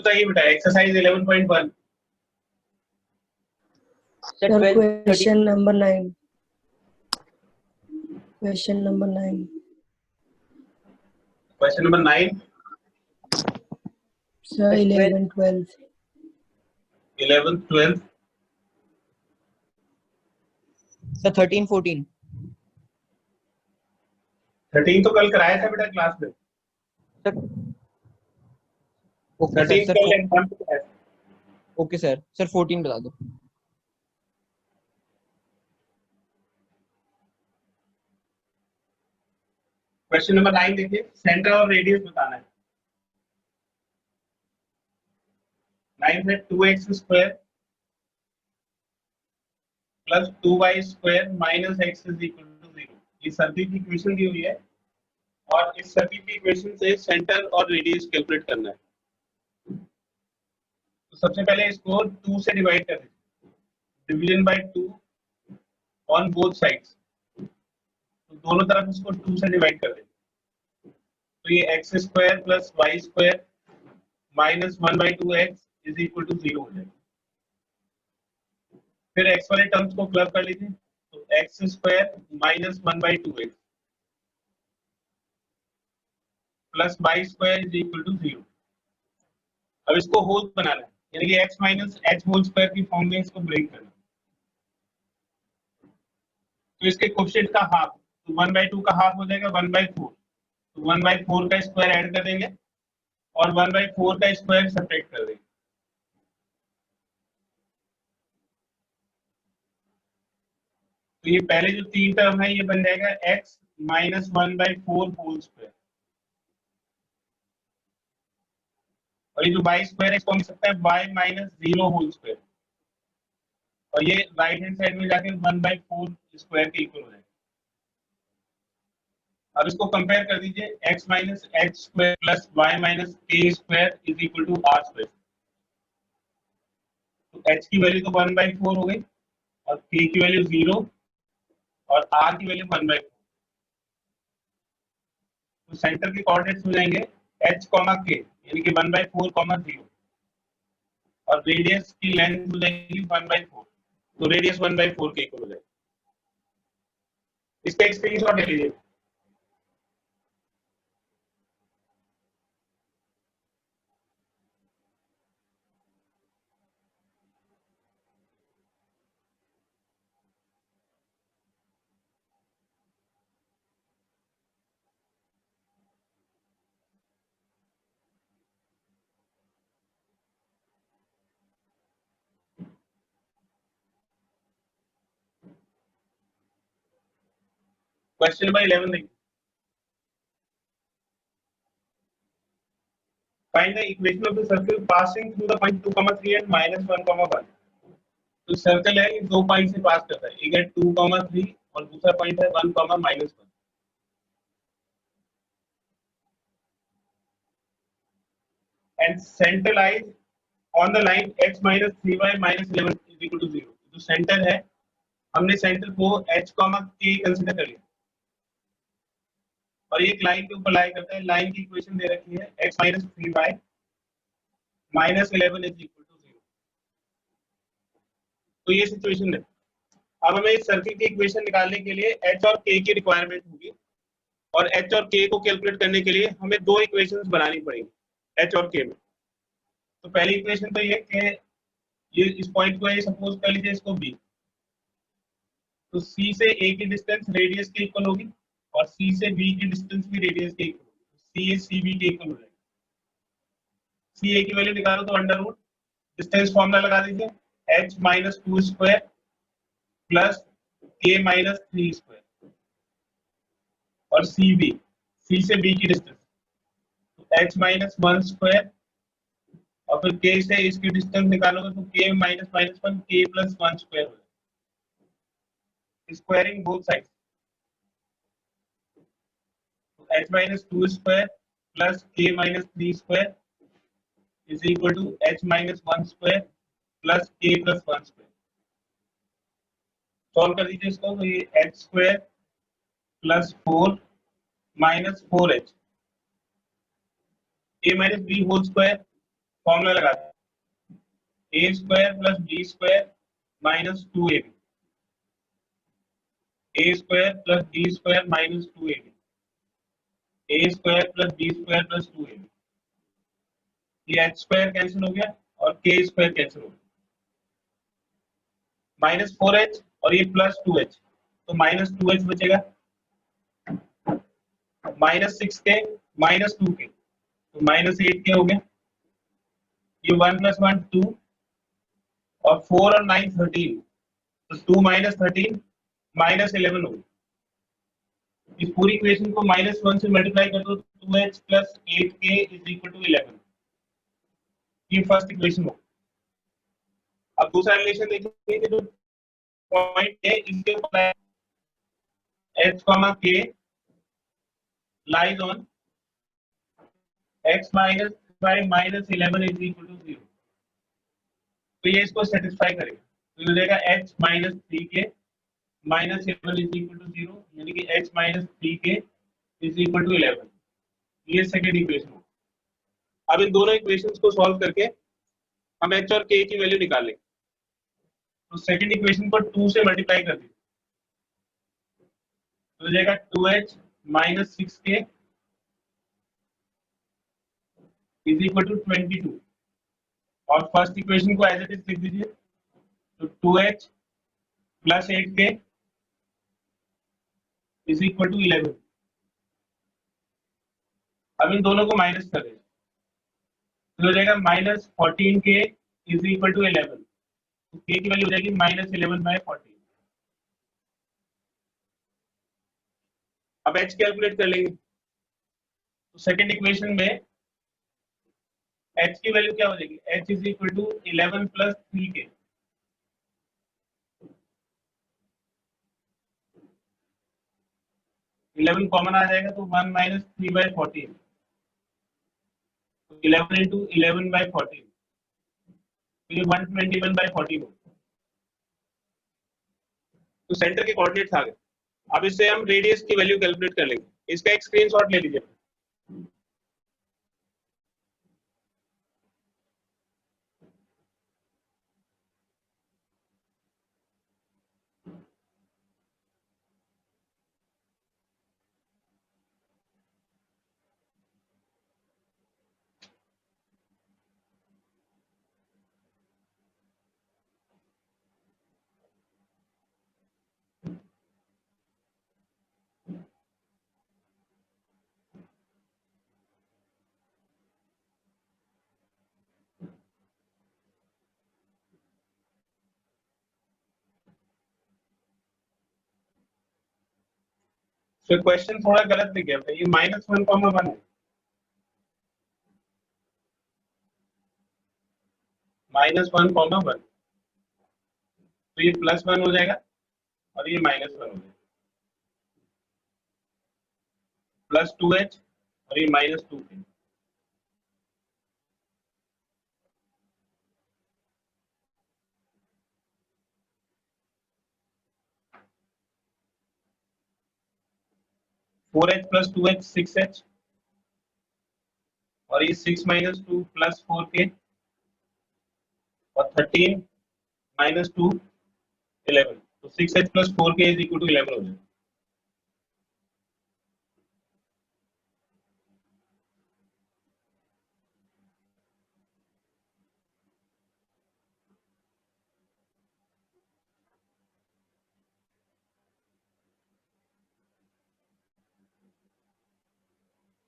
बताइए बेटा, exercise 11.1। Sir, question number 9. Question number 9. Question number 9, Sir, 11, 12. 11, 12, Sir, 13, 14. 13 तो कल कराया था बेटा क्लास में। Sir, okay, 13 sir, कल एग्जाम पे कराया था। okay, sir. Sir, 14 बता दो। क्वेश्चन नंबर 9 देखिए, सेंटर और रेडियस बताना है। 9 से 2x square plus 2y square minus x is equal to 0। ये सर्किल की इक्वेशन दी हुई है और इस सर्किल की इक्वेशन से सेंटर और रेडियस कैलकुलेट करना है। तो सबसे पहले इसको 2 से डिवाइड कर दीजिए, division bye 2 on both sides. तो दोनों तरफ इसको 2 से डिवाइड कर देंगे, तो ये x square plus y square minus 1/2x is equal to 0 हो जाएगा। फिर x वाले टर्म्स को क्लब कर लीजिए, तो x square minus 1/2x plus y square is equal to 0। अब इसको होल बनाना है, यानी कि x minus h whole square की फॉर्म में इसको ब्रेक करना। तो इसके कोएफिशिएंट का हाफ, तो 1/2 का हाफ हो जाएगा 1/4। तो 1/4 का स्क्वायर ऐड कर देंगे और 1/4 का स्क्वायर सब्ट्रैक्ट कर देंगे। तो ये पहले जो 3 टर्म है ये बन जाएगा x माइनस 1/4 होल स्क्वायर, और ये जो y स्क्वायर है इसको हम लिख सकते हैं y माइनस 0 होल स्क्वायर, और ये राइट हैंड साइड में जाके 1/4 स्क्वायर के इक्वल हो जाएगा। अब इसको कंपेयर कर दीजिए, x minus h square plus y minus k square is equal to r square. तो h की वैल्यू तो 1/4 हो गई और k की वैल्यू 0 और r की वैल्यू 1/4। तो सेंटर के कोऑर्डिनेट्स हो जाएंगे h, k यानी कि 1/4, 0 और रेडियस की लेंथ हो जाएगी 1/4, तो रेडियस 1/4 के इक्वल हो जाएगा। इसका एक स्क्रीनशॉट ले लीजिए। क्वेश्चन नंबर 11 देखिए, find the equation of the circle passing through the point 2, 3 and -1, 1। तो सर्कल है ये दो पॉइंट से पास करता है, एक है 2, 3 और दूसरा पॉइंट है 1, -1। And centre lies on the line x minus 3y minus 11 is equal to 0। जो सेंटर है, हमने सेंटर को h, k कंसीडर कर लिया और ये एक लाइन के ऊपर लाई करता है। लाइन की इक्वेशन दे रखी है x minus 3y minus 11 is equal to 0। तो ये सिचुएशन है। अब हमें इस सर्किल की इक्वेशन निकालने के लिए h और k की रिक्वायरमेंट होगी, और h और k को कैलकुलेट करने के लिए हमें दो इक्वेशंस बनानी पड़ेगी h और k में। तो पहली इक्वेशन तो ये कि ये इस पॉइंट को सपोज कर लीजिए इसको b, तो c से a की डिस्टेंस रेडियस के इक्वल होगी और c से b की डिस्टेंस भी रेडियस के इक्वल होगी, c cb के इक्वल हो जाएगी। ca की वैल्यू निकालो तो अंडर रूट डिस्टेंस फॉर्मूला लगा दीजिए, h minus 2 square plus k minus 3 square, और cb, c से b की डिस्टेंस तो h माइनस 1 स्क्वायर और फिर k से इसकी डिस्टेंस निकालोगे तो k minus 1 k plus 1 square हो जाएगा, स्क्वायरिंग बोथ साइड्स। तो h minus 2 square plus k minus 3 square is equal to h minus 1 square plus k plus 1 square. Solve कर दीजिए इसको, तो ये h square plus 4 minus 4h, a minus b whole square formula लगाते हैं, A square plus B square minus 2ab, A square plus B square minus 2ab, A square plus B square plus 2ab, ये H square cancel हो गया और के square cancel हो गया, minus 4h और ये प्लस 2h, तो माइनस 2h बचेगा, माइनस 6k माइनस 2k, तो माइनस 8k हो गया, ये 1 + 1 2 और 4 और 9 13, तो 2 माइनस 13 माइनस 11 हो गया। इस पूरी इक्वेशन को -1 से मल्टीप्लाई कर दो तो 2h plus 8k is equal to 11, ये फर्स्ट इक्वेशन हो। अब दूसरा रिलेशन देखिए कि जो पॉइंट है इसके ऊपर h, k lies on x minus 5 minus 11 is equal to 0, तो ये इसको सेटिस्फाई करेगा, तो ये हो जाएगा h minus 3k minus 11 is equal to 0, यानी कि h minus 3k is equal to 11, ये सेकंड इक्वेशन हो। अब इन दोनों इक्वेशंस को सॉल्व करके हम h और k की वैल्यू निकाल लेंगे, तो सेकंड इक्वेशन को 2 से मल्टीप्लाई कर दीजिए, तो हो जाएगा 2h minus 6k is equal to 22, और फर्स्ट इक्वेशन को एज इट इज लिख दीजिए, तो 2h plus 8k is equal to 11। अब इन दोनों को माइनस कर दीजिए, तो हो जाएगा minus 14k is equal to 11, तो k की वैल्यू हो जाएगी -11/14। अब h कैलकुलेट कर लेंगे, तो सेकंड इक्वेशन में h की वैल्यू क्या हो जाएगी, h is equal to 11 plus 3k, eleven common आ जाएगा तो 1 माइनस 3/14, 11 इंटू 11/14, तो ये 121/14 हो। तो सेंटर के कोऑर्डिनेट्स आ गए। अब इससे हम रेडियस की वैल्यू कैलकुलेट कर लेंगे, इसका एक स्क्रीनशॉट ले लीजिए। तो क्वेश्चन थोड़ा गलत लिख गया था, ये -1,1 है, -1,1, तो ये +1 हो जाएगा और ये -1 हो जाएगा, प्लस 2h और ये -2k, four H plus 2h 6h और ये 6 - 2 प्लस 4k और 13 - 2 11, तो 6h plus 4k is equal to 11 हो जाएगा।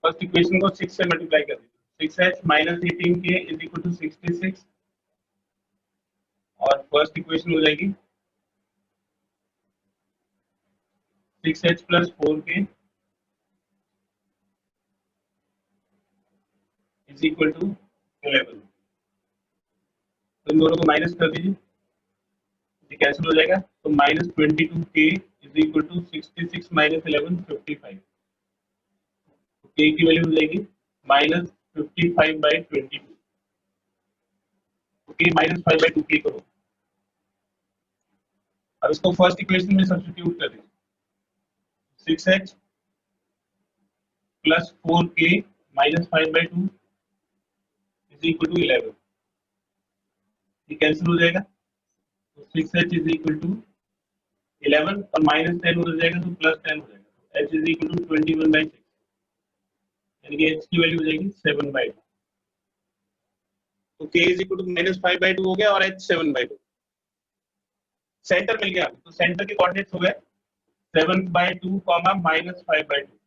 फर्स्ट इक्वेशन को 6 से मल्टीप्लाई कर दीजिए, 6h - 18k is equal to 66, और फर्स्ट इक्वेशन हो जाएगी 6h plus 4k is equal to 11, तो इन दोनों को माइनस कर दीजिए, ये कैंसिल हो जाएगा, तो -22k is equal to 66 - 11 55, k की वैल्यू हो जाएगी -55/22, तो k -5/2k करो। अब इसको फर्स्ट इक्वेशन में सब्स्टिट्यूट कर दीजिए, 6h plus 4k -5/2 is equal to 11, ये कैंसिल हो जाएगा, तो 6h इज इक्वल टू 11 और -10 हो जाएगा तो +10 हो जाएगा, तो h इज इक्वल टू 21/6, यानी कि h की वैल्यू हो जाएगी 7/2। तो k इज इक्वल टू -5/2 हो गया और h 7/2। सेंटर मिल गया, तो सेंटर के कोऑर्डिनेट्स हो गए 7/2, -5/2।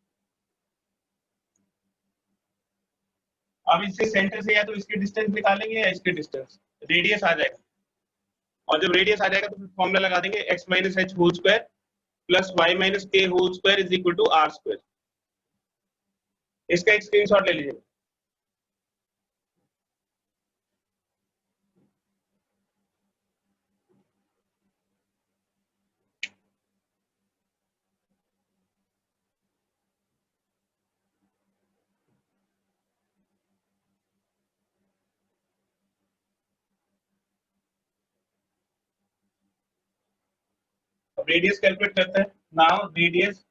अब इससे सेंटर से या तो इसके डिस्टेंस निकालेंगे या इसके डिस्टेंस, रेडियस आ जाएगा, और जब रेडियस आ जाएगा तो फिर फॉर्मूला लगा देंगे x - h whole square plus y - k whole square is equal to r square. इसका एक स्क्रीनशॉट ले लीजिए। अब रेडियस कैलकुलेट करते हैं। Now radius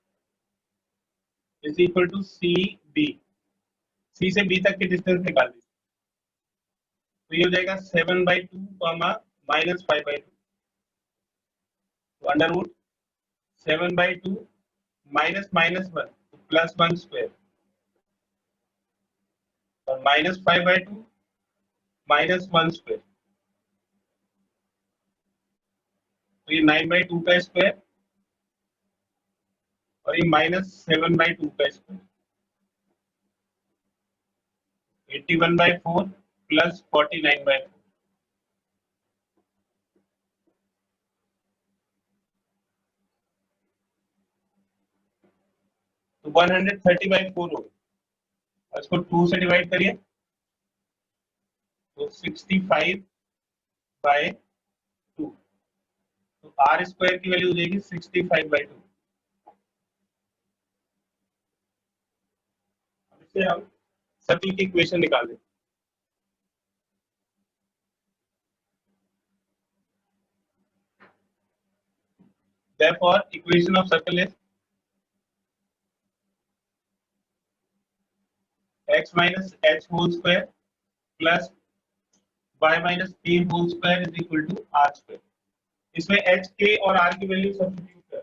is equal to C B, C से बी तक की डिस्टेंस निकाल दीजिए, तो ये हो जाएगा 7/2, -5/2, तो अंडर रूट 7/2 -1 +1 स्क्वायर और -5/2 -1 स्क्वायर, तो ये 9/2 का स्क्वायर और ये -7/2 का स्क्वायर, 81/4 प्लस 49/4, तो 130/4 हो गया। इसको 2 से डिवाइड करिए तो 65/2, तो r स्क्वायर की वैल्यू हो जाएगी 65/2। इससे हम सर्कल की इक्वेशन निकाल दें। Therefore, equation of circle is x minus h whole square plus y minus k whole square is equal to r square। इसमें h k और r की वैल्यू सब्स्टिट्यूट कर,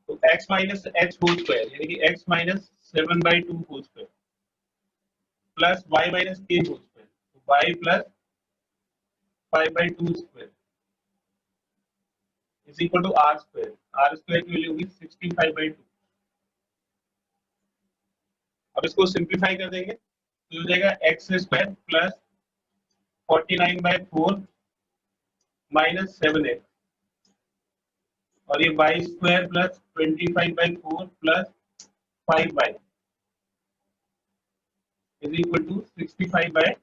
तो x minus h whole square यानी कि x minus 7/2 whole square plus y minus k whole square, तो y plus 5/2 square is equal to r square। r square की value होगी 65/2। अब इसको सिंप्लीफाई कर देंगे तो हो जाएगा x स्क्वायर प्लस 49/4 -7x और ये y square plus 25/4 plus 5y is equal to 65/2।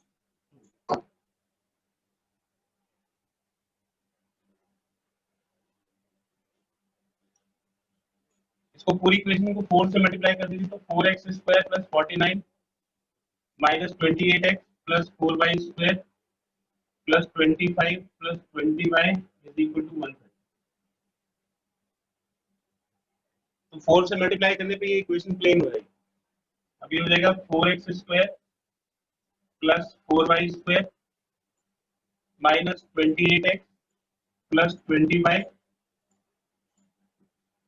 इसको पूरी इक्वेशन को 4 से मल्टीप्लाई कर दीजिए तो 4x square plus 49 minus 28x plus 4y square plus 25 plus 20y is equal to 130। तो 4 से मल्टीप्लाई करने पे ये इक्वेशन प्लेन हो जाएगी। अब ये हो जाएगा 4x square plus 4y square minus 28x plus 20y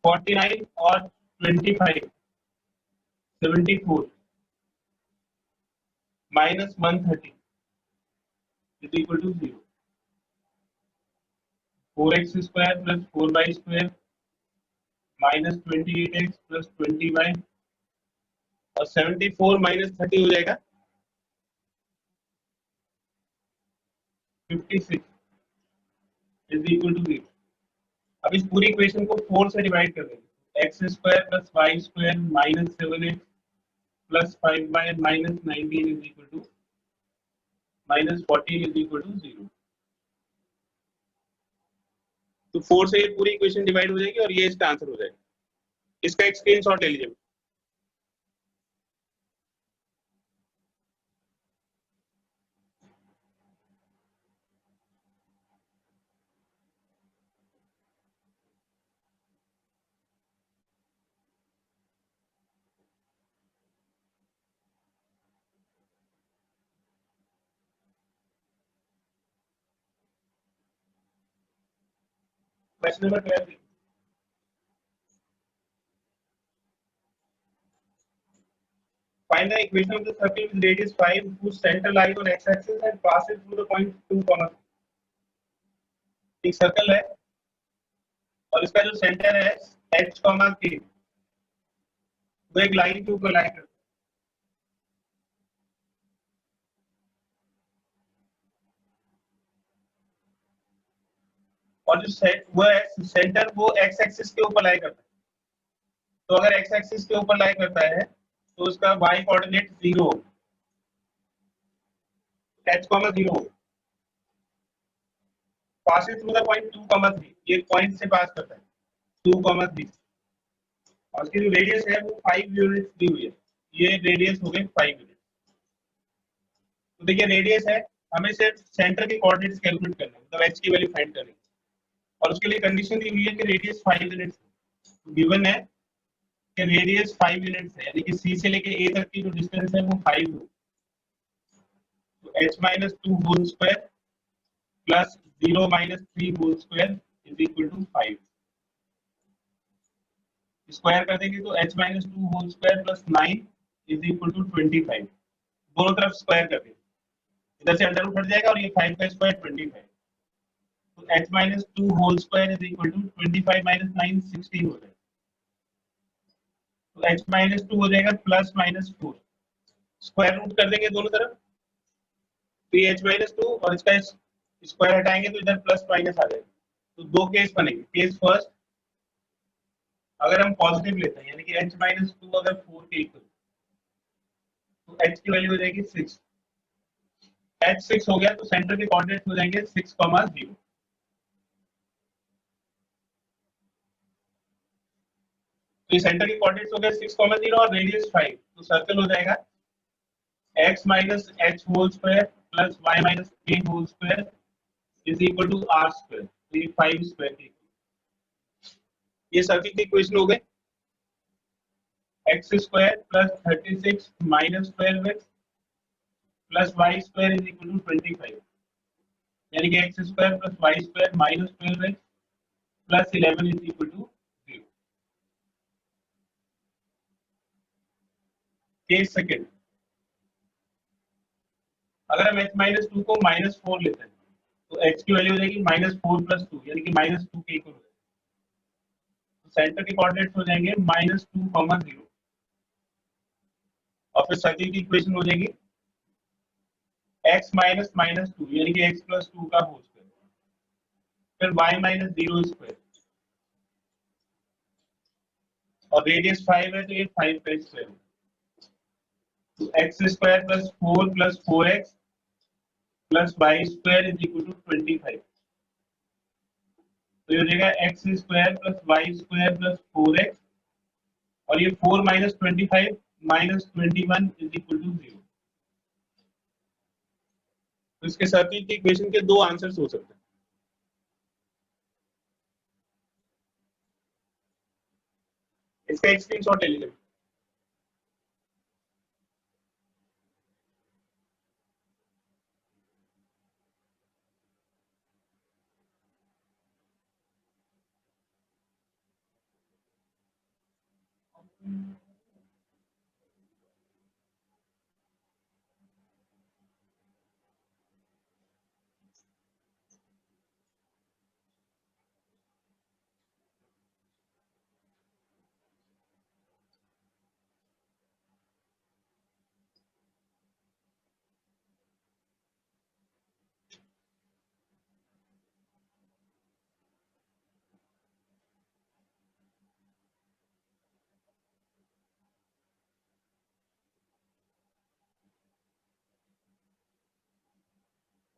49 और 25 74 minus 130 is equal to 0। 4x square plus 4y square minus 28x plus 20y और 74 माइनस 30 हो जाएगा 56 इज इक्वल टू 0। अब इस पूरी इक्वेशन को 4 से डिवाइड कर देंगे, x square plus y square minus 7x plus 5y minus 19 is equal to minus 14 is equal to 0। तो 4 से ये पूरी इक्वेशन डिवाइड हो जाएगी और ये इसका आंसर हो जाएगा। इसका एक स्क्रीनशॉट ले लीजिए। Question number 12 find the equation of the circle with radius 5 whose center lies on x-axis and passes through the point 2, एक सर्कल है और इसका जो सेंटर है h, k वो एक लाइन के ऊपर लाई करता है और जो वो सेंटर वो x एक्सिस के ऊपर लाई करता है। तो अगर x एक्सिस के ऊपर लाई करता है तो उसका y coordinate 0 h, 0 passing through the point 2, 3 ये पॉइंट से पास करता है 2, 3 और इसकी जो रेडियस है वो 5 यूनिट्स दी हुई है। ये रेडियस हो गए 5 यूनिट। तो देखिए रेडियस है, हमें सिर्फ सेंटर के कोऑर्डिनेट्स कैलकुलेट करने हैं, मतलब h की वैल्यू फाइंड करनी है और उसके लिए कंडीशन दी हुई है कि रेडियस 5 यूनिट्स गिवन है कि रेडियस 5 यूनिट्स है, यानी कि c से लेके a तक की जो डिस्टेंस है वो 5 है। तो h - 2 whole square plus 0 - 3 whole square is equal to 5। Square कर देंगे तो h - 2 whole square plus 9 is equal to 25। दोनों तरफ स्क्वायर कर देंगे, इधर से अंडर रूट हट जाएगा और ये 5 का स्क्वायर 25। तो h - 2 whole square is equal to 25 - 9 16 हो जाएगा। तो h - 2 हो जाएगा प्लस माइनस 4, स्क्वायर रूट कर देंगे दोनों तरफ तो ये h - 2 और इसका स्क्वायर हटाएंगे तो इधर प्लस माइनस आ जाएगा। तो दो केस बनेंगे। केस फर्स्ट, अगर हम पॉजिटिव लेते हैं यानी कि h - 2 अगर 4 के इक्वल तो h की वैल्यू हो जाएगी 6। h 6 हो गया तो सेंटर के कोऑर्डिनेट्स हो जाएंगे 6, 0। तो ये सेंटर के कोऑर्डिनेट्स हो गए 6, 0 और रेडियस 5। तो सर्कल हो जाएगा x - h whole square plus y - k whole square is equal to r square. तो ये 5 स्क्वायर के इक्वल। ये सर्कल की इक्वेशन हो गए x square plus 36 minus 12x plus y square is equal to 25, यानी कि x square plus y square minus 12x plus 11 is equal to 0। Case second, अगर हम h - 2 को -4 लेते हैं तो h की वैल्यू हो जाएगी -4 + 2 यानी कि -2 के इक्वल हो जाएगा। तो सेंटर के कोऑर्डिनेट्स हो जाएंगे -2, 0 और फिर सर्किल की इक्वेशन हो जाएगी x - -2 यानी कि x + 2 का होल स्क्वायर फिर y - 0 स्क्वायर और रेडियस 5 है तो ये 5 का स्क्वायर। तो x square plus 4 plus 4x plus y square is equal to 25। तो ये हो जाएगा x square plus y square plus 4x और ये 4 - 25 - 21 इज इक्वल टू 0। तो इसके सर्किल की इक्वेशन के दो आंसर्स हो सकते हैं। इसका एक स्क्रीनशॉट ले लीजिए।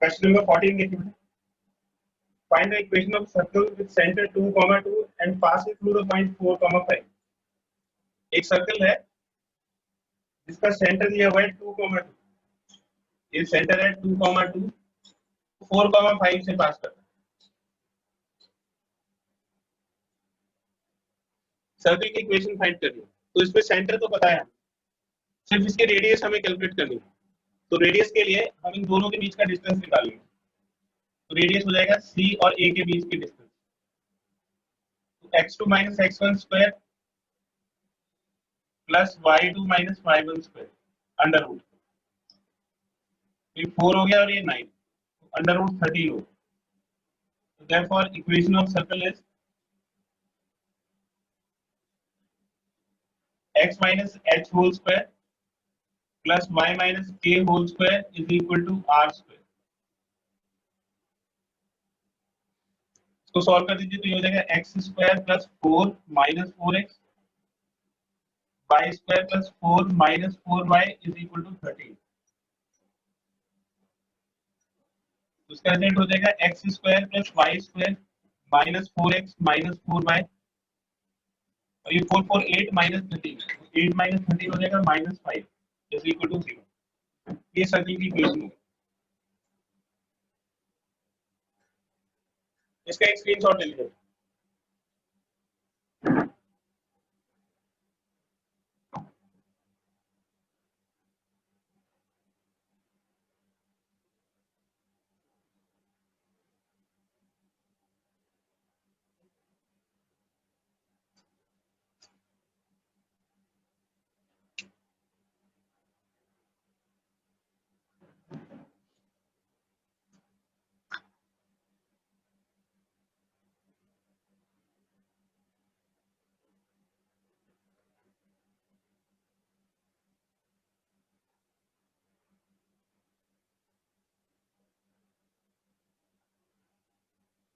क्वेश्चन नंबर 14 देखिए। Find the equation of circle with center 2, 2 and passes through the point 4, 5। एक सर्कल है जिसका सेंटर दिया हुआ है 2, 2। ये सेंटर है 2, 2 4, 5 से पास करता है। सर्कल की इक्वेशन फाइंड करनी है। तो इसमें सेंटर तो पता है, सिर्फ इसकी रेडियस हमें कैलकुलेट करनी है। तो रेडियस के लिए हम इन दोनों के बीच का डिस्टेंस निकालेंगे। तो रेडियस हो जाएगा c और a के बीच की distance. x2 minus x1 square plus y2 minus y1 square under root, ये 4 हो गया और ये 9, अंडर रूट 13 हो. Therefore equation of circle is x minus h whole square plus y minus k whole square is equal to r square. इसको solve कर दीजिए तो ये हो जाएगा x square plus 4 minus 4x y square plus 4 minus 4y is equal to 13. उसका result हो जाएगा x square plus y square minus 4x minus 4y और ये 4 4 8 माइनस 13, 8 माइनस 13 हो जाएगा माइनस 5 इज इक्वल टू 0. ये सर्किल की इक्वेशन होगी. इसका एक स्क्रीनशॉट ले लीजिए.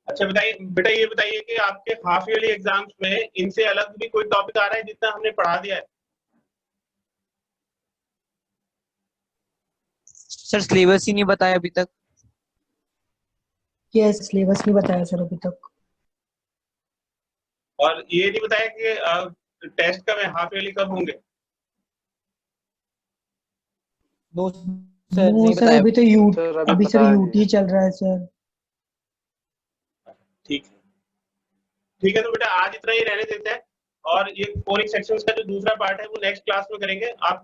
अच्छा बताइए बेटा, ये बताइए कि आपके हाफ ईयरली एग्जाम्स में इनसे अलग भी कोई टॉपिक आ रहा है जितना हमने पढ़ा दिया है? सर सिलेबस ही नहीं बताया अभी तक. यस, सिलेबस नहीं बताया सर अभी तक. और ये नहीं बताया कि टेस्ट कब है, हाफ ईयरली कब होंगे? नो सर, नो नहीं सर, बताया. अभी तो सर, अभी सर बताया यूटी चल रहा है सर. ठीक है, ठीक है. तो बेटा आज इतना ही रहने देते हैं और ये कोरिंग सेक्शंस का जो दूसरा पार्ट है वो नेक्स्ट क्लास में करेंगे. आप